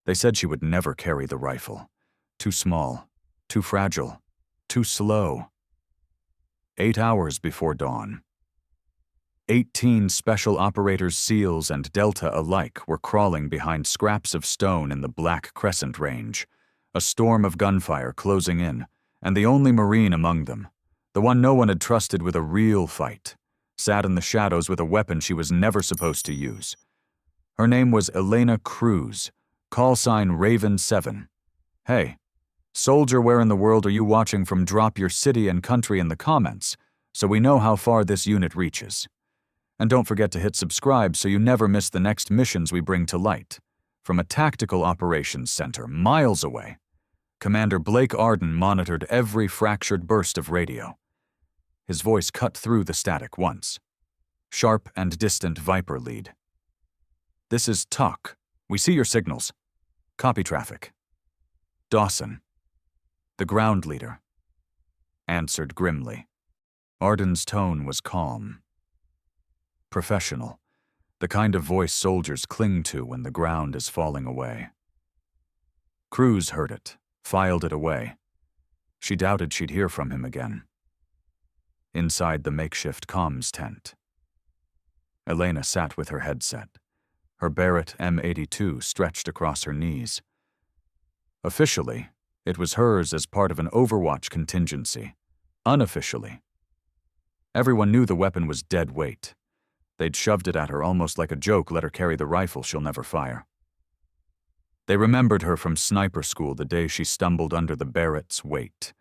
They said she would never carry the rifle. Too small, too fragile, too slow. 8 hours before dawn. 18 special operators, SEALs, and Delta alike were crawling behind scraps of stone in the Black Crescent Range, a storm of gunfire closing in, and the only Marine among them, the one no one had trusted with a real fight, sat in the shadows with a weapon she was never supposed to use. Her name was Elena Cruz, call sign Raven 7. Hey, soldier, where in the world are you watching from? Drop your city and country in the comments so we know how far this unit reaches. And don't forget to hit subscribe so you never miss the next missions we bring to light. From a tactical operations center miles away, Commander Blake Arden monitored every fractured burst of radio. His voice cut through the static once. Sharp and distant Viper lead. This is TOC. We see your signals. Copy traffic. Dawson, the ground leader, answered grimly. Arden's tone was calm. Professional, the kind of voice soldiers cling to when the ground is falling away. Cruz heard it, filed it away. She doubted she'd hear from him again. Inside the makeshift comms tent, Elena sat with her headset, her Barrett M82 stretched across her knees. Officially, it was hers as part of an Overwatch contingency. Unofficially, everyone knew the weapon was dead weight. They'd shoved it at her almost like a joke, let her carry the rifle she'll never fire. They remembered her from sniper school the day she stumbled under the Barrett's weight,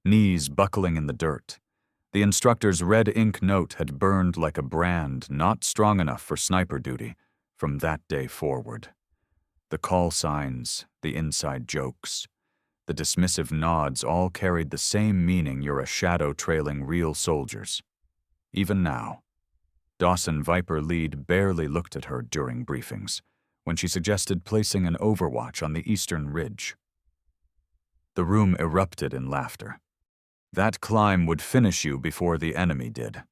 knees buckling in the dirt. The instructor's red ink note had burned like a brand not strong enough for sniper duty from that day forward. The call signs, the inside jokes, the dismissive nods all carried the same meaning: you're a shadow trailing real soldiers. Even now, Dawson Viper lead barely looked at her during briefings when she suggested placing an Overwatch on the eastern ridge. The room erupted in laughter. That climb would finish you before the enemy did.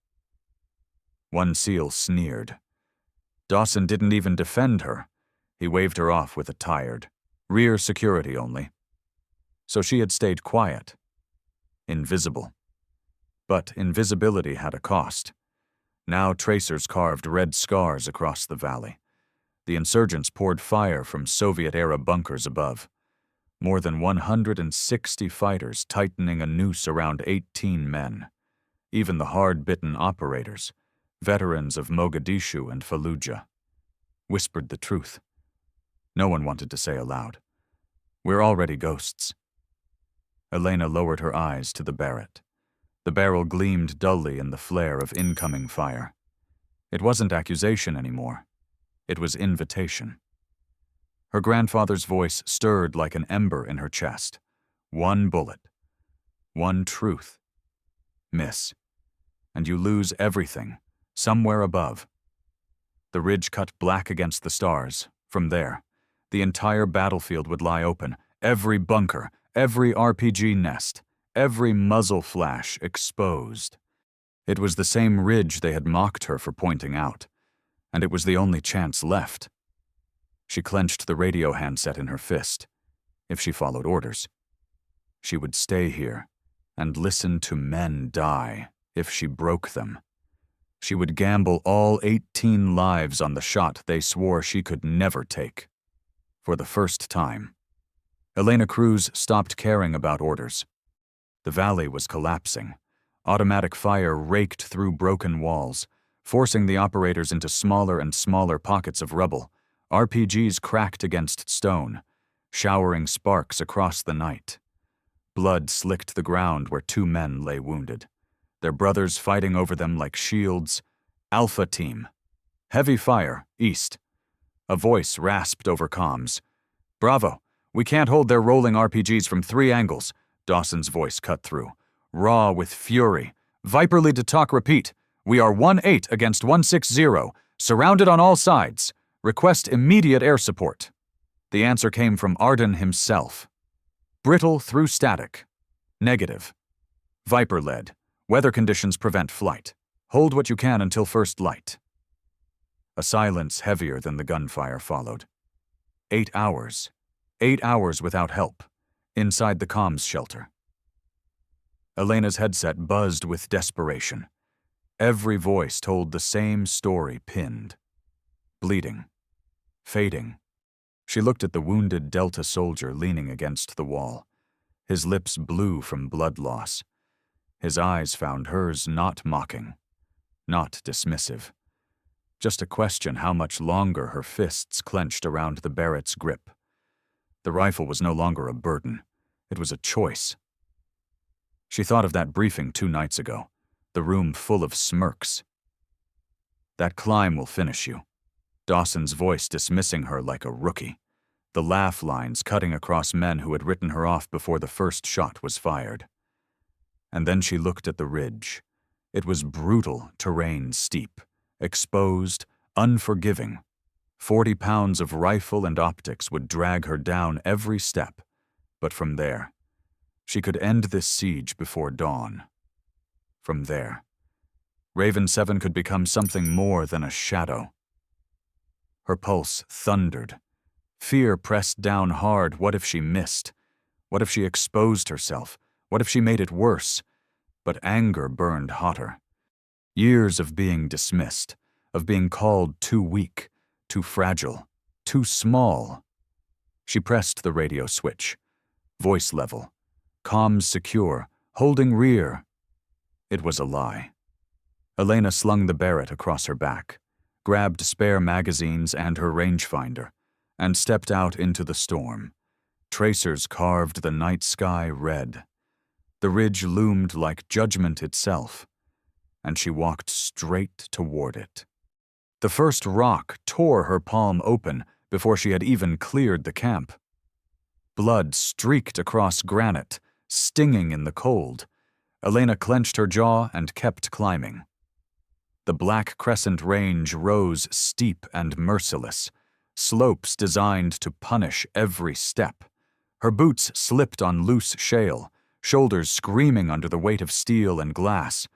One SEAL sneered. Dawson didn't even defend her. He waved her off with a tired, rear security only. So she had stayed quiet. Invisible. But invisibility had a cost. Now tracers carved red scars across the valley. The insurgents poured fire from Soviet-era bunkers above. More than 160 fighters tightening a noose around 18 men. Even the hard-bitten operators, veterans of Mogadishu and Fallujah, whispered the truth. No one wanted to say aloud. We're already ghosts. Elena lowered her eyes to the Barrett. The barrel gleamed dully in the flare of incoming fire. It wasn't accusation anymore. It was invitation. Her grandfather's voice stirred like an ember in her chest. One bullet. One truth. Miss. And you lose everything, somewhere above. The ridge cut black against the stars. From there, the entire battlefield would lie open. Every bunker, every RPG nest, every muzzle flash exposed. It was the same ridge they had mocked her for pointing out, and it was the only chance left. She clenched the radio handset in her fist. If she followed orders, she would stay here and listen to men die if she broke them. She would gamble all 18 lives on the shot they swore she could never take. For the first time, Elena Cruz stopped caring about orders. The valley was collapsing. Automatic fire raked through broken walls, forcing the operators into smaller and smaller pockets of rubble. RPGs cracked against stone, showering sparks across the night. Blood slicked the ground where 2 men lay wounded, their brothers fighting over them like shields. Alpha Team. Heavy fire, east. A voice rasped over comms. Bravo, we can't hold their rolling RPGs from 3 angles. Dawson's voice cut through, raw with fury. Viper lead to TOC, repeat. We are 1-8 against 160, surrounded on all sides. Request immediate air support. The answer came from Arden himself. Brittle through static. Negative. Viper led. Weather conditions prevent flight. Hold what you can until first light. A silence heavier than the gunfire followed. 8 hours. 8 hours without help, inside the comms shelter. Elena's headset buzzed with desperation. Every voice told the same story, pinned. Bleeding. Fading. She looked at the wounded Delta soldier leaning against the wall, his lips blue from blood loss. His eyes found hers not mocking, not dismissive. Just a question how much longer her fists clenched around the Barrett's grip. The rifle was no longer a burden. It was a choice. She thought of that briefing 2 nights ago, the room full of smirks. That climb will finish you. Dawson's voice dismissing her like a rookie, the laugh lines cutting across men who had written her off before the first shot was fired. And then she looked at the ridge. It was brutal terrain, steep, exposed, unforgiving. 40 pounds of rifle and optics would drag her down every step, but from there, she could end this siege before dawn. From there, Raven 7 could become something more than a shadow. Her pulse thundered. Fear pressed down hard. What if she missed? What if she exposed herself? What if she made it worse? But anger burned hotter. Years of being dismissed, of being called too weak, too fragile, too small. She pressed the radio switch. Voice level. Comms secure. Holding rear. It was a lie. Elena slung the Barrett across her back, grabbed spare magazines and her rangefinder, and stepped out into the storm. Tracers carved the night sky red. The ridge loomed like judgment itself, and she walked straight toward it. The first rock tore her palm open before she had even cleared the camp. Blood streaked across granite, stinging in the cold. Elena clenched her jaw and kept climbing. The Black Crescent Range rose steep and merciless, slopes designed to punish every step. Her boots slipped on loose shale, shoulders screaming under the weight of steel and glass.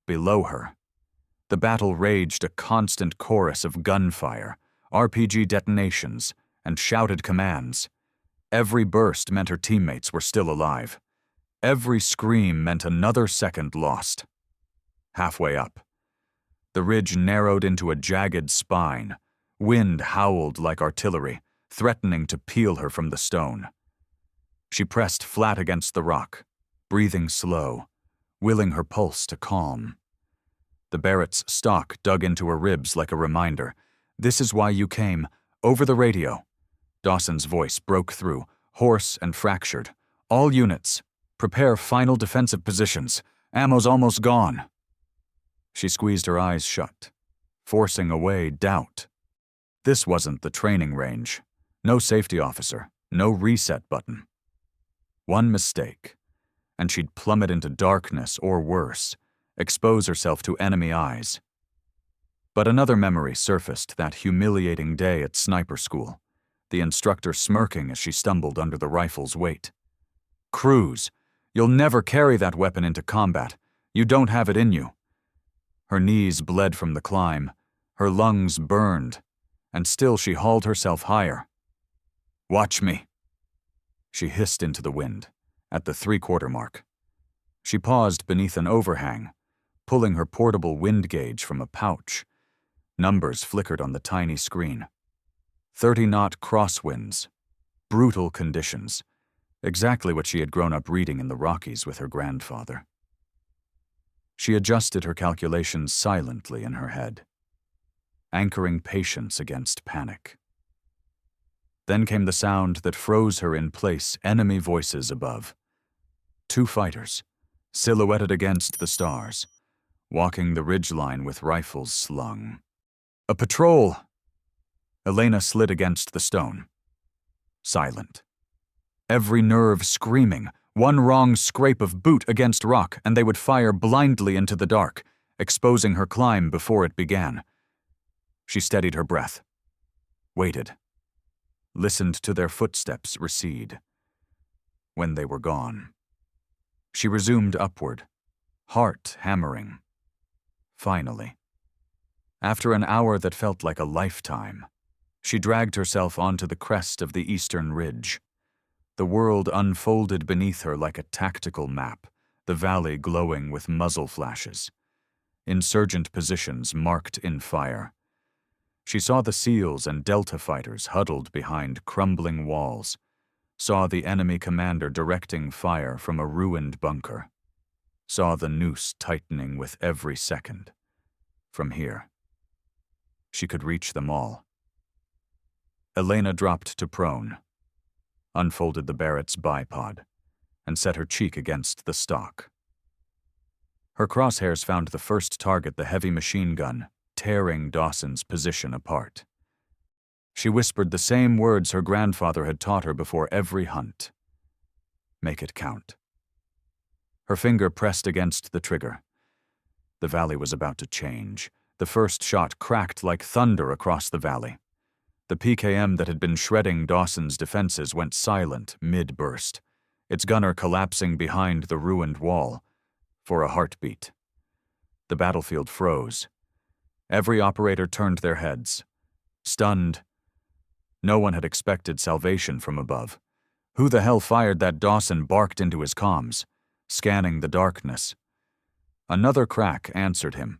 Below her, the battle raged, a constant chorus of gunfire, RPG detonations, and shouted commands. Every burst meant her teammates were still alive. Every scream meant another second lost. Halfway up, the ridge narrowed into a jagged spine. Wind howled like artillery, threatening to peel her from the stone. She pressed flat against the rock, breathing slow, willing her pulse to calm. The Barrett's stock dug into her ribs like a reminder. "This is why you came. Over the radio." Dawson's voice broke through, hoarse and fractured. "All units, prepare final defensive positions. Ammo's almost gone." She squeezed her eyes shut, forcing away doubt. This wasn't the training range. No safety officer, no reset button. One mistake, and she'd plummet into darkness or worse, expose herself to enemy eyes. But another memory surfaced, that humiliating day at sniper school, the instructor smirking as she stumbled under the rifle's weight. "Cruz, you'll never carry that weapon into combat. You don't have it in you." Her knees bled from the climb, her lungs burned, and still she hauled herself higher. "Watch me," she hissed into the wind, at the 3/4 mark. She paused beneath an overhang, pulling her portable wind gauge from a pouch. Numbers flickered on the tiny screen. 30-knot crosswinds. Brutal conditions. Exactly what she had grown up reading in the Rockies with her grandfather. She adjusted her calculations silently in her head, anchoring patience against panic. Then came the sound that froze her in place, enemy voices above. 2 fighters, silhouetted against the stars, walking the ridgeline with rifles slung. "A patrol!" Elena slid against the stone. Silent. Every nerve screaming. One wrong scrape of boot against rock, and they would fire blindly into the dark, exposing her climb before it began. She steadied her breath, waited, listened to their footsteps recede. When they were gone, she resumed upward, heart hammering. Finally, after an hour that felt like a lifetime, she dragged herself onto the crest of the eastern ridge. The world unfolded beneath her like a tactical map, the valley glowing with muzzle flashes. Insurgent positions marked in fire. She saw the SEALs and Delta fighters huddled behind crumbling walls, saw the enemy commander directing fire from a ruined bunker, saw the noose tightening with every second. From here, she could reach them all. Elena dropped to prone, unfolded the Barrett's bipod, and set her cheek against the stock. Her crosshairs found the first target, the heavy machine gun, tearing Dawson's position apart. She whispered the same words her grandfather had taught her before every hunt. Make it count. Her finger pressed against the trigger. The valley was about to change. The first shot cracked like thunder across the valley. The PKM that had been shredding Dawson's defenses went silent mid-burst, its gunner collapsing behind the ruined wall for a heartbeat. The battlefield froze. Every operator turned their heads, stunned. No one had expected salvation from above. Who the hell fired that? Dawson barked into his comms, scanning the darkness. Another crack answered him,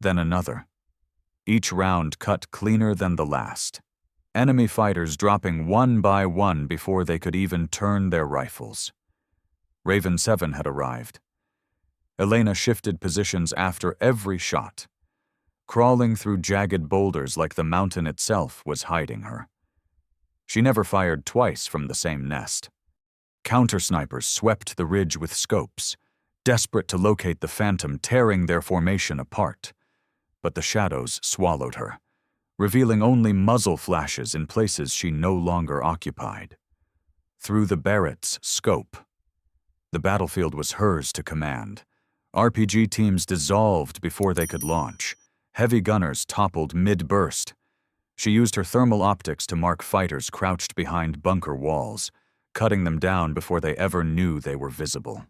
then another. Each round cut cleaner than the last. Enemy fighters dropping one by one before they could even turn their rifles. Raven 7 had arrived. Elena shifted positions after every shot. Crawling through jagged boulders like the mountain itself was hiding her. She never fired twice from the same nest. Counter-snipers swept the ridge with scopes, desperate to locate the phantom, tearing their formation apart. But the shadows swallowed her, revealing only muzzle flashes in places she no longer occupied. Through the Barrett's scope, the battlefield was hers to command. RPG teams dissolved before they could launch. Heavy gunners toppled mid-burst. She used her thermal optics to mark fighters crouched behind bunker walls, cutting them down before they ever knew they were visible.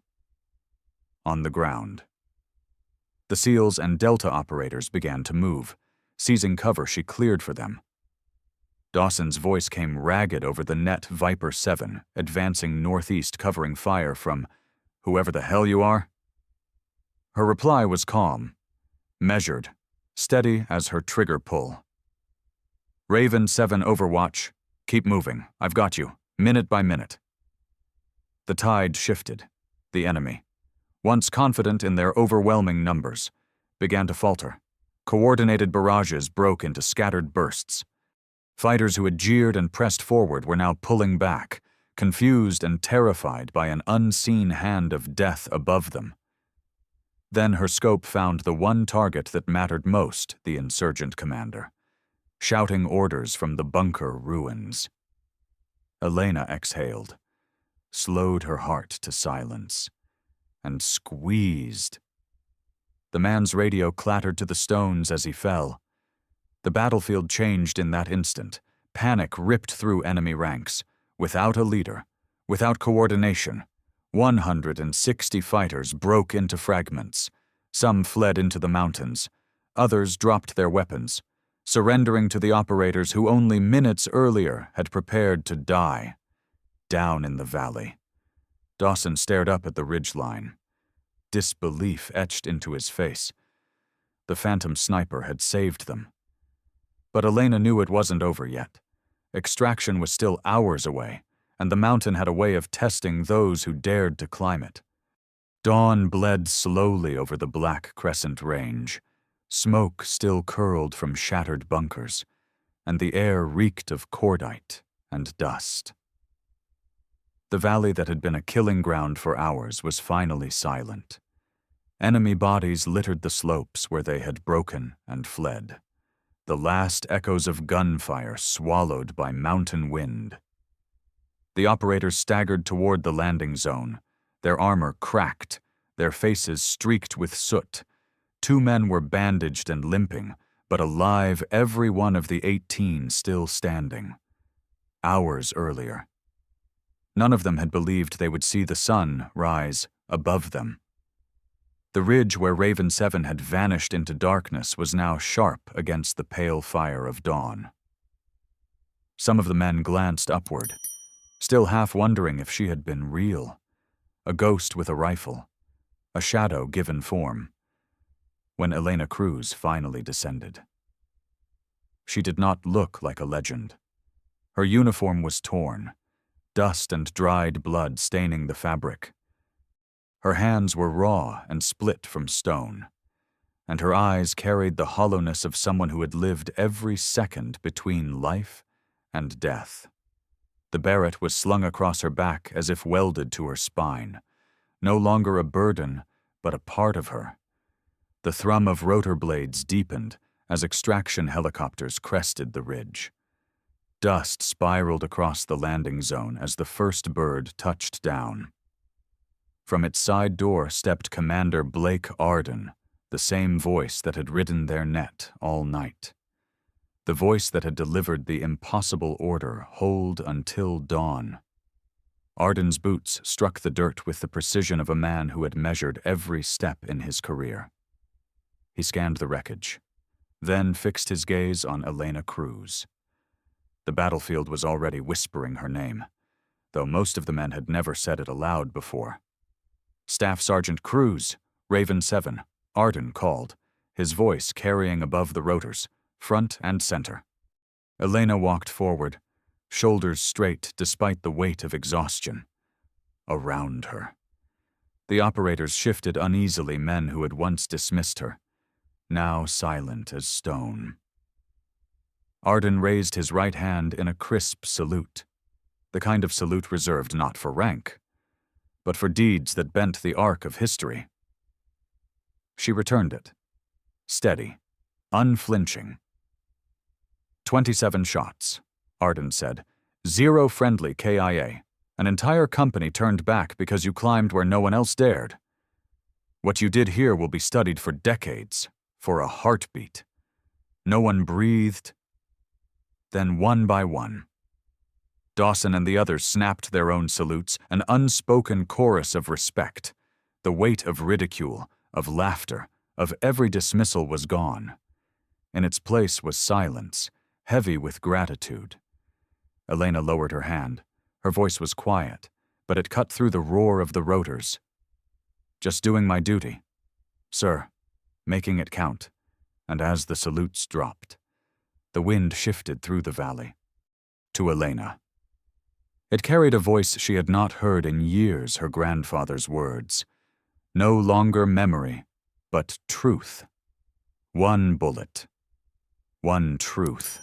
On the ground, the SEALs and Delta operators began to move. Seizing cover, she cleared for them. Dawson's voice came ragged over the net Viper 7, advancing northeast, covering fire from whoever the hell you are. Her reply was calm, measured, steady as her trigger pull. Raven 7 Overwatch, keep moving. I've got you, minute by minute. The tide shifted. The enemy, once confident in their overwhelming numbers, began to falter. Coordinated barrages broke into scattered bursts. Fighters who had jeered and pressed forward were now pulling back, confused and terrified by an unseen hand of death above them. Then her scope found the one target that mattered most, the insurgent commander, shouting orders from the bunker ruins. Elena exhaled, slowed her heart to silence, and squeezed. The man's radio clattered to the stones as he fell. The battlefield changed in that instant. Panic ripped through enemy ranks. Without a leader, without coordination, 160 fighters broke into fragments. Some fled into the mountains. Others dropped their weapons, surrendering to the operators who only minutes earlier had prepared to die. Down in the valley, Dawson stared up at the ridgeline. Disbelief etched into his face. The phantom sniper had saved them. But Elena knew it wasn't over yet. Extraction was still hours away, and the mountain had a way of testing those who dared to climb it. Dawn bled slowly over the Black Crescent Range. Smoke still curled from shattered bunkers, and the air reeked of cordite and dust. The valley that had been a killing ground for hours was finally silent. Enemy bodies littered the slopes where they had broken and fled. The last echoes of gunfire swallowed by mountain wind. The operators staggered toward the landing zone, their armor cracked, their faces streaked with soot. 2 men were bandaged and limping, but alive, every one of the 18 still standing. Hours earlier, none of them had believed they would see the sun rise above them. The ridge where Raven 7 had vanished into darkness was now sharp against the pale fire of dawn. Some of the men glanced upward, still half wondering if she had been real, a ghost with a rifle, a shadow given form, when Elena Cruz finally descended. She did not look like a legend. Her uniform was torn, dust and dried blood staining the fabric. Her hands were raw and split from stone, and her eyes carried the hollowness of someone who had lived every second between life and death. The beret was slung across her back as if welded to her spine, no longer a burden, but a part of her. The thrum of rotor blades deepened as extraction helicopters crested the ridge. Dust spiraled across the landing zone as the first bird touched down. From its side door stepped Commander Blake Arden, the same voice that had ridden their net all night. The voice that had delivered the impossible order, "Hold until dawn." Arden's boots struck the dirt with the precision of a man who had measured every step in his career. He scanned the wreckage, then fixed his gaze on Elena Cruz. The battlefield was already whispering her name, though most of the men had never said it aloud before. "Staff Sergeant Cruz, Raven 7, Arden called, his voice carrying above the rotors, front and center. Elena walked forward, shoulders straight despite the weight of exhaustion. Around her. The operators shifted uneasily, men who had once dismissed her, now silent as stone. Arden raised his right hand in a crisp salute, the kind of salute reserved not for rank, but for deeds that bent the arc of history. She returned it, steady, unflinching. 27 shots, Arden said. 0 friendly KIA. An entire company turned back because you climbed where no one else dared. What you did here will be studied for decades, for a heartbeat. No one breathed. Then one by one, Dawson and the others snapped their own salutes, an unspoken chorus of respect. The weight of ridicule, of laughter, of every dismissal was gone. In its place was silence, heavy with gratitude. Elena lowered her hand. Her voice was quiet, but it cut through the roar of the rotors. "Just doing my duty, sir, making it count." And as the salutes dropped, the wind shifted through the valley. To Elena. It carried a voice she had not heard in years, her grandfather's words. No longer memory, but truth. One bullet. One truth.